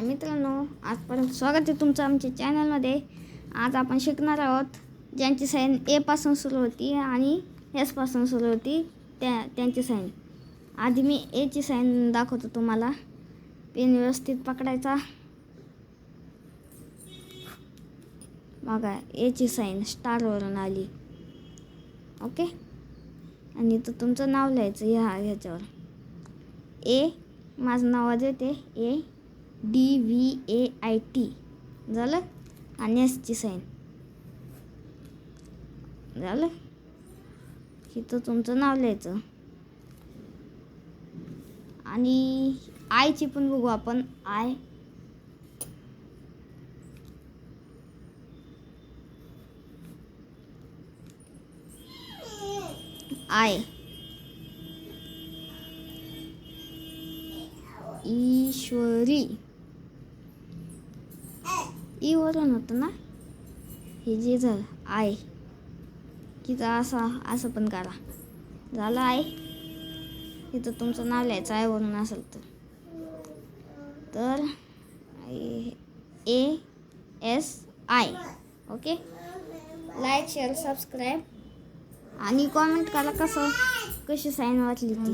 हाय मित्रांनो, आज परत स्वागत आहे तुमचं आमच्या चॅनलमध्ये. आज आपण शिकणार आहोत ज्यांची साईन ए पासून सुरू होती आणि एस पासून सुरू होती त्यांची साईन. आधी मी ए ची साईन दाखवतो तुम्हाला. पेन व्यवस्थित पकडायचा. बघा, ए ची साईन स्टारवरून आली. ओके, आणि तो तुमचं नाव लिहायचं ह्याच्यावर. ए माझं नाव देते, ADVAIT झालं. आणि एसची साईन झालं. इथं तुमचं नाव लिहायचं. आणि आयची पण बघू आपण. I Ishwari. ई वरून होतं ना हे जे झालं. आय किती असं पण करा. झालं आय. इथं तुमचं नाव लिहायचं आय वरून असेल तर ASI. Okay, like share subscribe आणि कॉमेंट करा कशी साईन वाटली ती.